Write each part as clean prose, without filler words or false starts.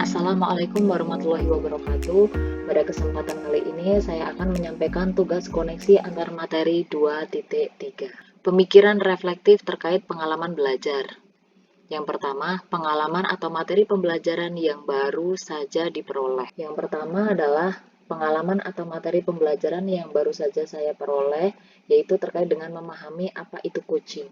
Assalamualaikum warahmatullahi wabarakatuh. Pada kesempatan kali ini saya akan menyampaikan tugas koneksi antar materi 2.3. Pemikiran reflektif terkait pengalaman belajar. Yang pertama, pengalaman atau materi pembelajaran yang baru saja diperoleh. Yang pertama adalah pengalaman atau materi pembelajaran yang baru saja saya peroleh, yaitu terkait dengan memahami apa itu coaching.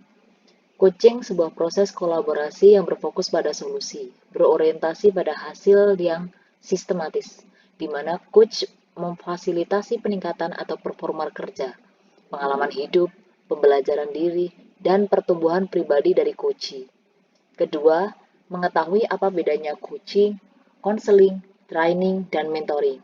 Coaching sebuah proses kolaborasi yang berfokus pada solusi, berorientasi pada hasil yang sistematis, di mana coach memfasilitasi peningkatan atau performa kerja, pengalaman hidup, pembelajaran diri, dan pertumbuhan pribadi dari coachee. Kedua, mengetahui apa bedanya coaching, konseling, training, dan mentoring.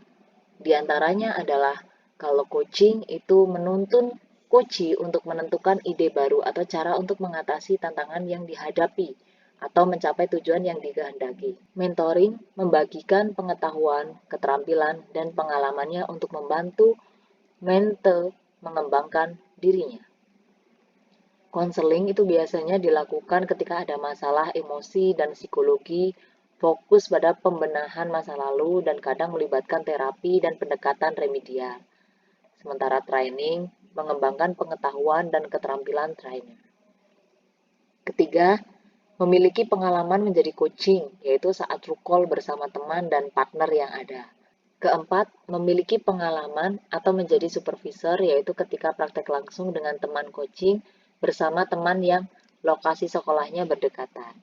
Di antaranya adalah kalau coaching itu menuntun coachee untuk menentukan ide baru atau cara untuk mengatasi tantangan yang dihadapi atau mencapai tujuan yang dikehendaki. Mentoring membagikan pengetahuan, keterampilan, dan pengalamannya untuk membantu mente mengembangkan dirinya. Konseling itu biasanya dilakukan ketika ada masalah emosi dan psikologi, fokus pada pembenahan masa lalu dan kadang melibatkan terapi dan pendekatan remedial. Sementara training mengembangkan pengetahuan dan keterampilan trainer. Ketiga, memiliki pengalaman menjadi coaching, yaitu saat recall bersama teman dan partner yang ada. Keempat, memiliki pengalaman atau menjadi supervisor, yaitu ketika praktek langsung dengan teman coaching bersama teman yang lokasi sekolahnya berdekatan.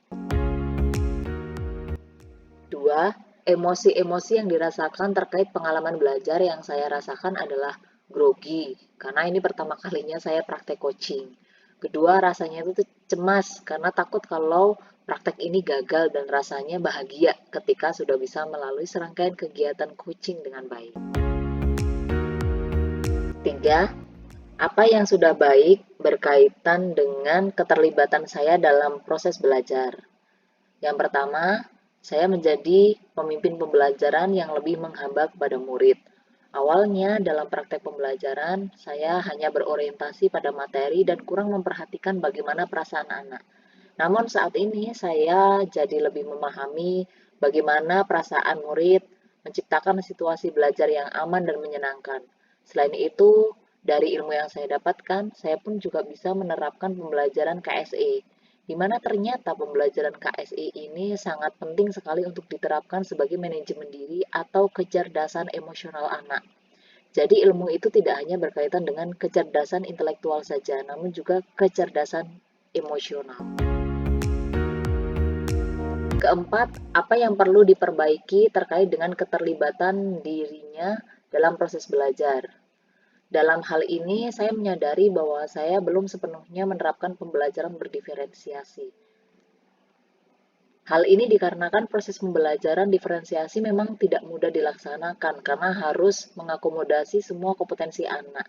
Dua, emosi-emosi yang dirasakan terkait pengalaman belajar yang saya rasakan adalah grogi, karena ini pertama kalinya saya praktek coaching. Kedua, rasanya itu cemas, karena takut kalau praktek ini gagal dan rasanya bahagia ketika sudah bisa melalui serangkaian kegiatan coaching dengan baik. Tiga, apa yang sudah baik berkaitan dengan keterlibatan saya dalam proses belajar. Yang pertama, saya menjadi pemimpin pembelajaran yang lebih menghamba kepada murid. Awalnya dalam praktek pembelajaran, saya hanya berorientasi pada materi dan kurang memperhatikan bagaimana perasaan anak. Namun saat ini saya jadi lebih memahami bagaimana perasaan murid, menciptakan situasi belajar yang aman dan menyenangkan. Selain itu, dari ilmu yang saya dapatkan, saya pun juga bisa menerapkan pembelajaran KSE, di mana ternyata pembelajaran KSE ini sangat penting sekali untuk diterapkan sebagai manajemen diri atau kecerdasan emosional anak. Jadi ilmu itu tidak hanya berkaitan dengan kecerdasan intelektual saja, namun juga kecerdasan emosional. Keempat, apa yang perlu diperbaiki terkait dengan keterlibatan dirinya dalam proses belajar. Dalam hal ini, saya menyadari bahwa saya belum sepenuhnya menerapkan pembelajaran berdiferensiasi. Hal ini dikarenakan proses pembelajaran diferensiasi memang tidak mudah dilaksanakan karena harus mengakomodasi semua kompetensi anak.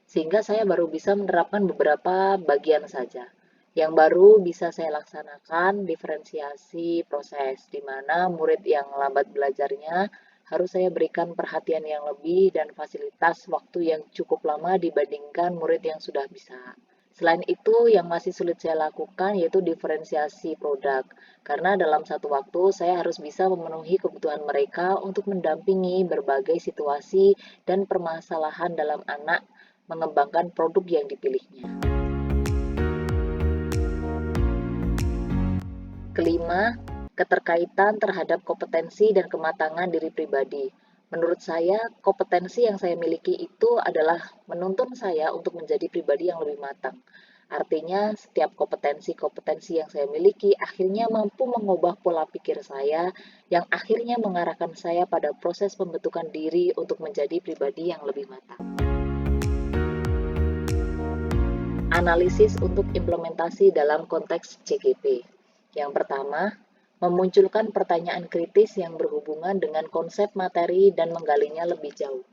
Sehingga saya baru bisa menerapkan beberapa bagian saja. Yang baru bisa saya laksanakan diferensiasi proses, di mana murid yang lambat belajarnya harus saya berikan perhatian yang lebih dan fasilitas waktu yang cukup lama dibandingkan murid yang sudah bisa. Selain itu, yang masih sulit saya lakukan yaitu diferensiasi produk, karena dalam satu waktu saya harus bisa memenuhi kebutuhan mereka untuk mendampingi berbagai situasi dan permasalahan dalam anak mengembangkan produk yang dipilihnya. Kelima, keterkaitan terhadap kompetensi dan kematangan diri pribadi. Menurut saya, kompetensi yang saya miliki itu adalah menuntun saya untuk menjadi pribadi yang lebih matang. Artinya, setiap kompetensi-kompetensi yang saya miliki akhirnya mampu mengubah pola pikir saya, yang akhirnya mengarahkan saya pada proses pembentukan diri untuk menjadi pribadi yang lebih matang. Analisis untuk implementasi dalam konteks CGP. Yang pertama, memunculkan pertanyaan kritis yang berhubungan dengan konsep materi dan menggalinya lebih jauh.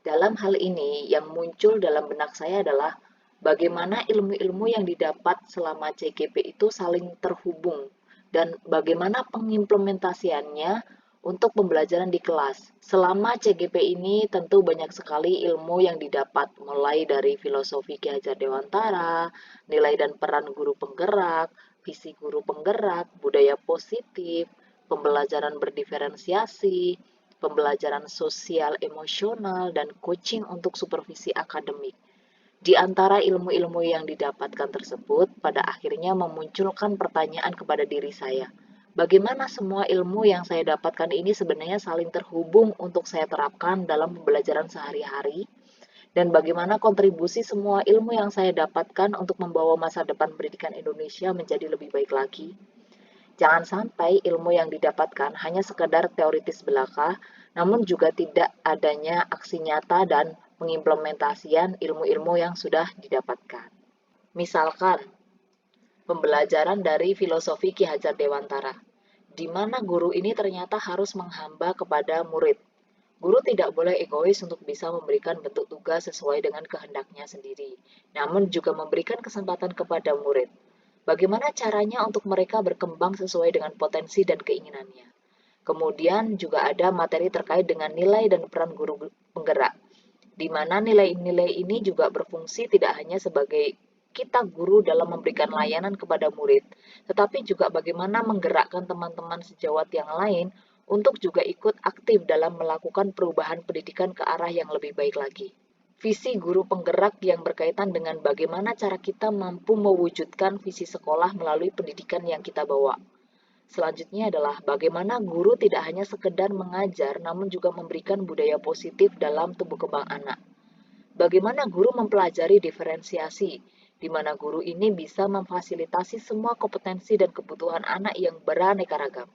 Dalam hal ini, yang muncul dalam benak saya adalah bagaimana ilmu-ilmu yang didapat selama CGP itu saling terhubung dan bagaimana pengimplementasiannya untuk pembelajaran di kelas. Selama CGP ini tentu banyak sekali ilmu yang didapat, mulai dari filosofi Ki Hajar Dewantara, nilai dan peran guru penggerak, visi guru penggerak, budaya positif, pembelajaran berdiferensiasi, pembelajaran sosial emosional, dan coaching untuk supervisi akademik. Di antara ilmu-ilmu yang didapatkan tersebut, pada akhirnya memunculkan pertanyaan kepada diri saya. Bagaimana semua ilmu yang saya dapatkan ini sebenarnya saling terhubung untuk saya terapkan dalam pembelajaran sehari-hari? Dan bagaimana kontribusi semua ilmu yang saya dapatkan untuk membawa masa depan pendidikan Indonesia menjadi lebih baik lagi? Jangan sampai ilmu yang didapatkan hanya sekedar teoritis belaka, namun juga tidak adanya aksi nyata dan pengimplementasian ilmu-ilmu yang sudah didapatkan. Misalkan, pembelajaran dari filosofi Ki Hajar Dewantara, di mana guru ini ternyata harus menghamba kepada murid. Guru tidak boleh egois untuk bisa memberikan bentuk tugas sesuai dengan kehendaknya sendiri, namun juga memberikan kesempatan kepada murid. Bagaimana caranya untuk mereka berkembang sesuai dengan potensi dan keinginannya. Kemudian juga ada materi terkait dengan nilai dan peran guru penggerak, di mana nilai-nilai ini juga berfungsi tidak hanya sebagai kita guru dalam memberikan layanan kepada murid, tetapi juga bagaimana menggerakkan teman-teman sejawat yang lain untuk juga ikut aktif dalam melakukan perubahan pendidikan ke arah yang lebih baik lagi. Visi guru penggerak yang berkaitan dengan bagaimana cara kita mampu mewujudkan visi sekolah melalui pendidikan yang kita bawa. Selanjutnya adalah bagaimana guru tidak hanya sekedar mengajar, namun juga memberikan budaya positif dalam tumbuh kembang anak. Bagaimana guru mempelajari diferensiasi, di mana guru ini bisa memfasilitasi semua kompetensi dan kebutuhan anak yang beraneka ragam.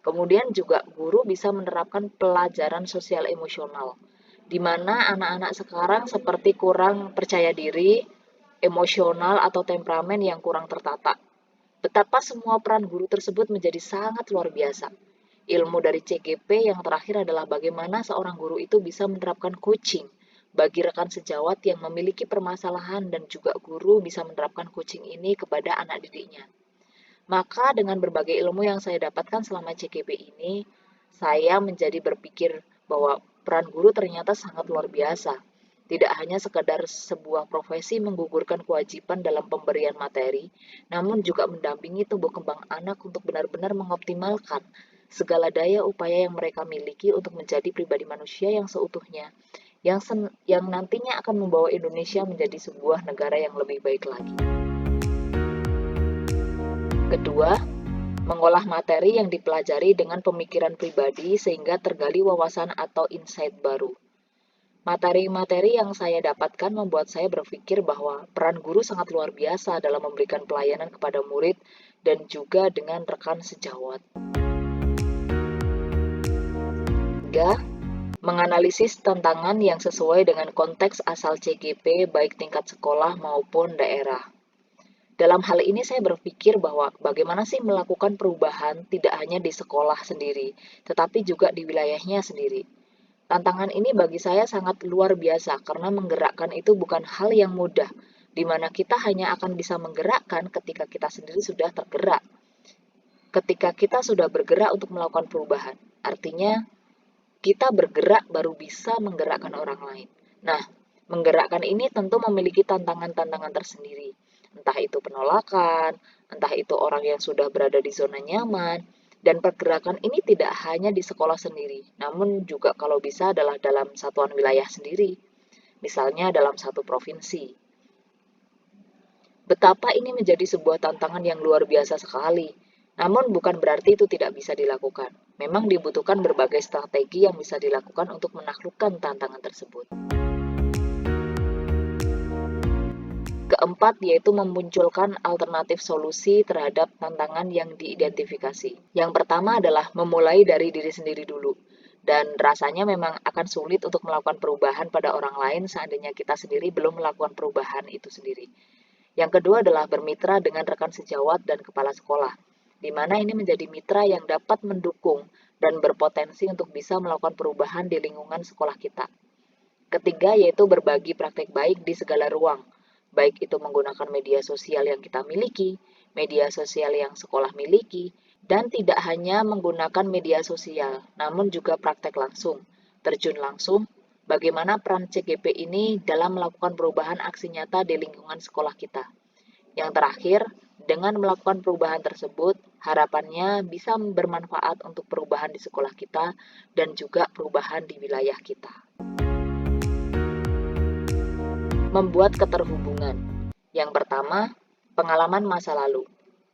Kemudian juga guru bisa menerapkan pelajaran sosial emosional, di mana anak-anak sekarang seperti kurang percaya diri, emosional atau temperamen yang kurang tertata. Betapa semua peran guru tersebut menjadi sangat luar biasa. Ilmu dari CGP yang terakhir adalah bagaimana seorang guru itu bisa menerapkan coaching bagi rekan sejawat yang memiliki permasalahan dan juga guru bisa menerapkan coaching ini kepada anak didiknya. Maka dengan berbagai ilmu yang saya dapatkan selama CGP ini, saya menjadi berpikir bahwa peran guru ternyata sangat luar biasa. Tidak hanya sekadar sebuah profesi menggugurkan kewajiban dalam pemberian materi, namun juga mendampingi tumbuh kembang anak untuk benar-benar mengoptimalkan segala daya upaya yang mereka miliki untuk menjadi pribadi manusia yang seutuhnya, yang nantinya akan membawa Indonesia menjadi sebuah negara yang lebih baik lagi. Kedua, mengolah materi yang dipelajari dengan pemikiran pribadi sehingga tergali wawasan atau insight baru. Materi-materi yang saya dapatkan membuat saya berpikir bahwa peran guru sangat luar biasa dalam memberikan pelayanan kepada murid dan juga dengan rekan sejawat. 3. Menganalisis tantangan yang sesuai dengan konteks asal CGP baik tingkat sekolah maupun daerah. Dalam hal ini saya berpikir bahwa bagaimana sih melakukan perubahan tidak hanya di sekolah sendiri, tetapi juga di wilayahnya sendiri. Tantangan ini bagi saya sangat luar biasa karena menggerakkan itu bukan hal yang mudah, di mana kita hanya akan bisa menggerakkan ketika kita sendiri sudah tergerak. Ketika kita sudah bergerak untuk melakukan perubahan, artinya kita bergerak baru bisa menggerakkan orang lain. Nah, menggerakkan ini tentu memiliki tantangan-tantangan tersendiri. Entah itu penolakan, entah itu orang yang sudah berada di zona nyaman, dan pergerakan ini tidak hanya di sekolah sendiri, namun juga kalau bisa adalah dalam satuan wilayah sendiri, misalnya dalam satu provinsi. Betapa ini menjadi sebuah tantangan yang luar biasa sekali, namun bukan berarti itu tidak bisa dilakukan. Memang dibutuhkan berbagai strategi yang bisa dilakukan untuk menaklukkan tantangan tersebut. Keempat, yaitu memunculkan alternatif solusi terhadap tantangan yang diidentifikasi. Yang pertama adalah memulai dari diri sendiri dulu. Dan rasanya memang akan sulit untuk melakukan perubahan pada orang lain seandainya kita sendiri belum melakukan perubahan itu sendiri. Yang kedua adalah bermitra dengan rekan sejawat dan kepala sekolah, di mana ini menjadi mitra yang dapat mendukung dan berpotensi untuk bisa melakukan perubahan di lingkungan sekolah kita. Ketiga, yaitu berbagi praktek baik di segala ruang, baik itu menggunakan media sosial yang kita miliki, media sosial yang sekolah miliki, Dan tidak hanya menggunakan media sosial, namun juga praktek langsung, terjun langsung, bagaimana peran CGP ini dalam melakukan perubahan aksi nyata di lingkungan sekolah kita. Yang terakhir, dengan melakukan perubahan tersebut, harapannya bisa bermanfaat untuk perubahan di sekolah kita dan juga perubahan di wilayah kita. Membuat keterhubungan. Yang pertama, pengalaman masa lalu.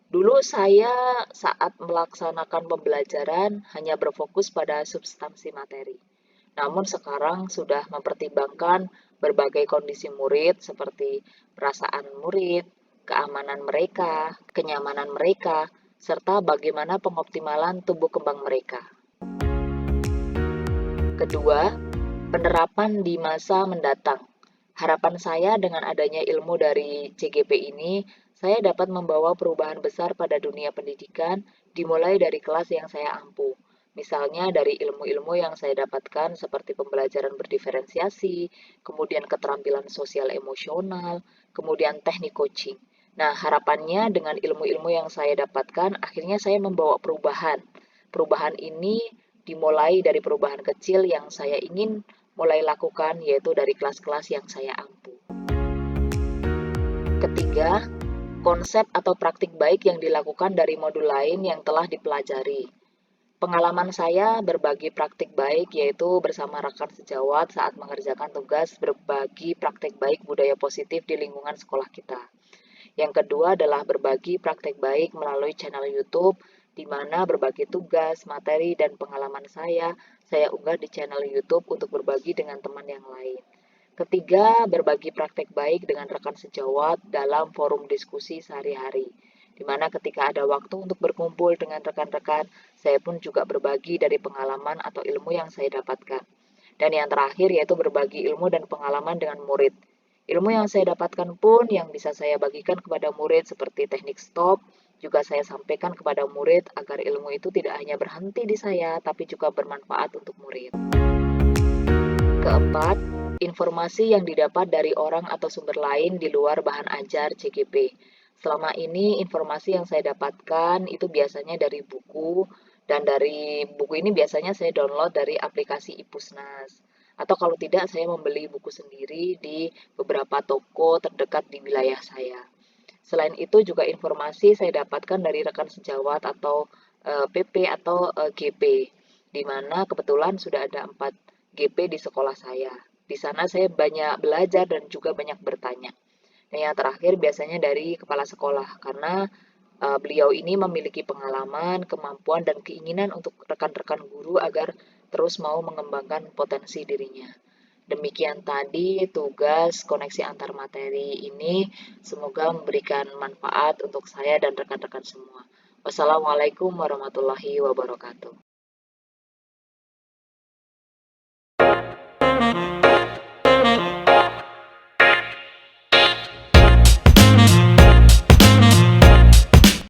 Dulu saya saat melaksanakan pembelajaran hanya berfokus pada substansi materi. Namun sekarang sudah mempertimbangkan berbagai kondisi murid seperti perasaan murid, keamanan mereka, kenyamanan mereka, serta bagaimana pengoptimalan tumbuh kembang mereka. Kedua, penerapan di masa mendatang. Harapan saya dengan adanya ilmu dari CGP ini, saya dapat membawa perubahan besar pada dunia pendidikan, dimulai dari kelas yang saya ampu. Misalnya dari ilmu-ilmu yang saya dapatkan seperti pembelajaran berdiferensiasi, kemudian keterampilan sosial emosional, kemudian teknik coaching. Nah, harapannya dengan ilmu-ilmu yang saya dapatkan, akhirnya saya membawa perubahan. Perubahan ini dimulai dari perubahan kecil yang saya ingin mulai lakukan, yaitu dari kelas-kelas yang saya ampu. Ketiga, konsep atau praktik baik yang dilakukan dari modul lain yang telah dipelajari. Pengalaman saya berbagi praktik baik yaitu bersama rekan sejawat saat mengerjakan tugas berbagi praktik baik budaya positif di lingkungan sekolah kita. Yang kedua adalah berbagi praktik baik melalui channel YouTube, di mana berbagi tugas, materi, dan pengalaman saya unggah di channel YouTube untuk berbagi dengan teman yang lain. Ketiga, berbagi praktek baik dengan rekan sejawat dalam forum diskusi sehari-hari, di mana ketika ada waktu untuk berkumpul dengan rekan-rekan, saya pun juga berbagi dari pengalaman atau ilmu yang saya dapatkan. Dan yang terakhir yaitu berbagi ilmu dan pengalaman dengan murid. Ilmu yang saya dapatkan pun yang bisa saya bagikan kepada murid seperti teknik stop, juga saya sampaikan kepada murid agar ilmu itu tidak hanya berhenti di saya, tapi juga bermanfaat untuk murid. Keempat, informasi yang didapat dari orang atau sumber lain di luar bahan ajar CGP. Selama ini informasi yang saya dapatkan itu biasanya dari buku, dan dari buku ini biasanya saya download dari aplikasi Ipusnas. Atau kalau tidak, saya membeli buku sendiri di beberapa toko terdekat di wilayah saya. Selain itu juga informasi saya dapatkan dari rekan sejawat atau PP atau GP, di mana kebetulan sudah ada 4 GP di sekolah saya. Di sana saya banyak belajar dan juga banyak bertanya. Dan yang terakhir biasanya dari kepala sekolah, karena beliau ini memiliki pengalaman, kemampuan, dan keinginan untuk rekan-rekan guru agar terus mau mengembangkan potensi dirinya. Demikian tadi tugas koneksi antar materi ini, semoga memberikan manfaat untuk saya dan rekan-rekan semua. Wassalamualaikum warahmatullahi wabarakatuh.